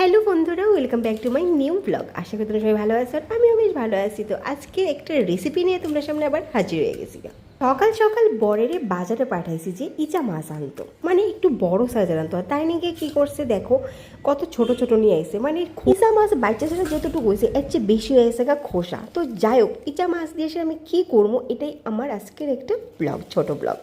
Hello বন্ধুরা, welcome back to my new blog. আশা করি তোমরা সবাই ভালো আছো আর আমিও বেশ ভালো আছি। তো আজকে একটা রেসিপি নিয়ে তোমরা সামনে আবার হাজির হয়ে গেছি। সকাল সকাল বরেরে বাজারে পাঠাইছি যে ইচা মাছ আনতো, মানে একটু বড় সাইজের আনতো। তাই নাকি কী করছে দেখো, কত ছোট ছোট নিয়ে আসছে। মানে ইচা মাছ বাচ্চা ছেলে যেতটুকু হয়েছে এর চেয়ে বেশি হয়ে গেছে খোসা। তো যাই হোক, ইচা মাছ দিয়ে এসে আমি কী করবো, এটাই আমার আজকের একটা ব্লগ, ছোট ব্লগ।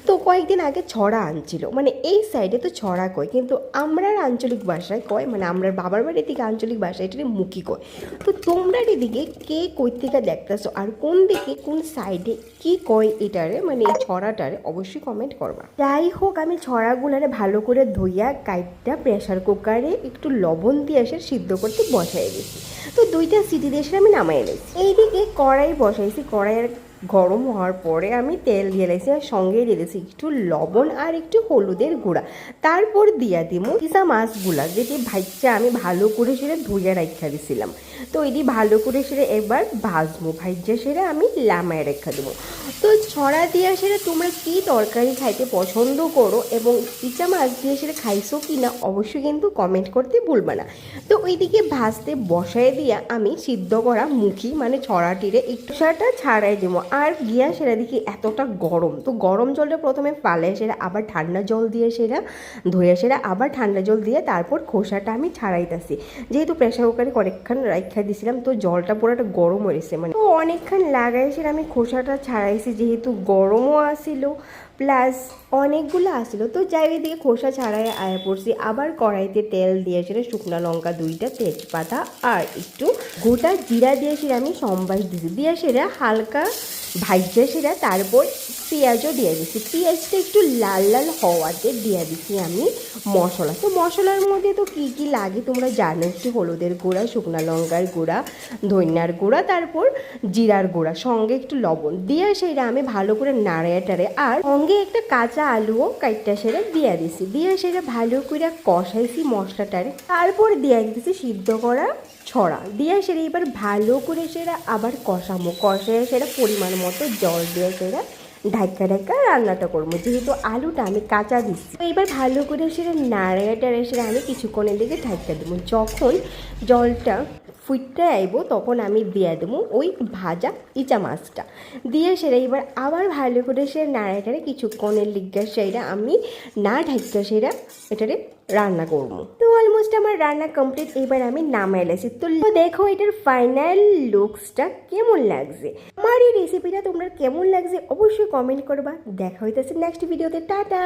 তো কয়েকদিন আগে ছড়া আনছিল, মানে এই সাইডে তো ছড়া কয়, কিন্তু আমরার আঞ্চলিক ভাষায় কয়, মানে আমরা বাবার বাড়ির দিকে আঞ্চলিক ভাষায় এটাকে মুখি কয়। তো তোমরা এদিকে কে কই থেকে দেখতেছো আর কোন দিকে কোন সাইডে কি কয় এটারে, মানে এই ছড়াটারে অবশ্যই কমেন্ট করবা। যাই হোক, আমি ছড়াগুলারে ভালো করে ধুইয়া কাইটটা প্রেশার কুকারে একটু লবণ দিয়ে এসে সিদ্ধ করতে বসাই দিয়েছি। তো 2টা সিটি দিয়ে এসে আমি নামাই নিয়েছি। এইদিকে কড়াই বসাইছি, কড়াইয়ের গরম হওয়ার পরে আমি তেল দিয়ে দিয়েছি আর সঙ্গে দিয়ে দিয়েছি একটু লবণ আর একটু হলুদের গুঁড়া। তারপর দিয়া দিব ইচা মাছগুলা, যেটি ভাইচা আমি ভালো করে সেটা ধুইয়া রাখা দিছিলাম। তো এটি ভালো করে সেটা এবার ভাজবো, ভাইজা সেটা আমি লামায় রেখা দেবো। তো ছড়া দিয়ে সেটা তোমরা কী তরকারি খাইতে পছন্দ করো এবং ইচা মাছ দিয়ে সেটা খাইছো কি না অবশ্যই কিন্তু কমেন্ট করতে ভুলবে না। তো ওইদিকে ভাজতে বসায় দিয়া আমি সিদ্ধ করা মুখি মানে ছড়াটিরে একটু সেটা ছাড়াই দেবো। আর গিয়া সেটা দেখি এতটা গরম, তো গরম জলটা প্রথমে ফালে সেটা আবার ঠান্ডা জল দিয়ে সেটা ধুয়ে সেটা আবার ঠান্ডা জল দিয়ে তারপর খোসাটা আমি ছাড়াইতেছি। যেহেতু প্রেশার কুকারে অনেকক্ষণ রাখা দিয়েছিলাম, তো জলটা পুরোটা গরম হয়েছে, মানে তো অনেকক্ষণ লাগাই সেটা আমি খোসাটা ছাড়াইছি, যেহেতু গরমও আসিল প্লাস অনেকগুলো আসিল। তো যাই দিকে খোসা ছাড়াই আয়া পড়ছি। আবার কড়াইতে তেল দিয়ে সেটা শুকনো লঙ্কা 2টা, তেজপাতা আর একটু গোটা জিরা দিয়ে সেটা আমি সম্বাস দিয়েছি, দিয়ে সেটা হালকা ভাইজা সেটা তারপর পেঁয়াজও দিয়ে দিচ্ছি। পেঁয়াজটা একটু লাল লাল হওয়াতে দিয়ে দিচ্ছি আমি মশলা। তো মশলার মধ্যে তো কী কী লাগে তোমরা জানো, একটু হলুদের গুঁড়া, শুকনো লঙ্কার গুঁড়া, ধনিয়ার গুঁড়া, তারপর জিরার গুঁড়া, সঙ্গে একটু লবণ দিয়ে সেটা আমি ভালো করে নাড়ায় টাড়ে আর সঙ্গে একটা কাঁচা আলুও কাইটটা সেটা দিয়ে দিছি, দিয়ে সেটা ভালো করে কষাইছি মশলাটারে। তারপর দিয়ে দিতেছি সিদ্ধ করা ছড়া, দিয়ে সেটা এবার ভালো করে সেটা আবার কষায় সেটা পরিমাণ মতো জল দিয়ে সেটা ঢাকা ঢাকা রান্নাটা করবো, যেহেতু আলুটা আমি কাঁচা দিচ্ছি। তো এবার ভালো করে সেটা নাড়ায় টাড়ায় সেটা আমি কিছুক্ষণের দিকে ঢাকা দেবো। যখন জলটা ফুটতে আইব তখন আমি দিয়ে দেবো ওই ভাজা ইচা মাছটা, দিয়ে সেটা এবার আবার ভালো করে সে নাড়ায় টাড়ায় কিছুক্ষণের লিগা সেটা আমি না ঢাকা সেটা এটারে রান্না করবো। তো অলমোস্ট আমার রান্না কমপ্লিট, এবার আমি নামাই লাইছি। তো দেখো এটার ফাইনাল লুকসটা কেমন লাগছে। আমার এই রেসিপিটা তোমরা কেমন লাগছে অবশ্যই কমেন্ট করবা। দেখা হইতেছে নেক্সট ভিডিওতে। টাটা।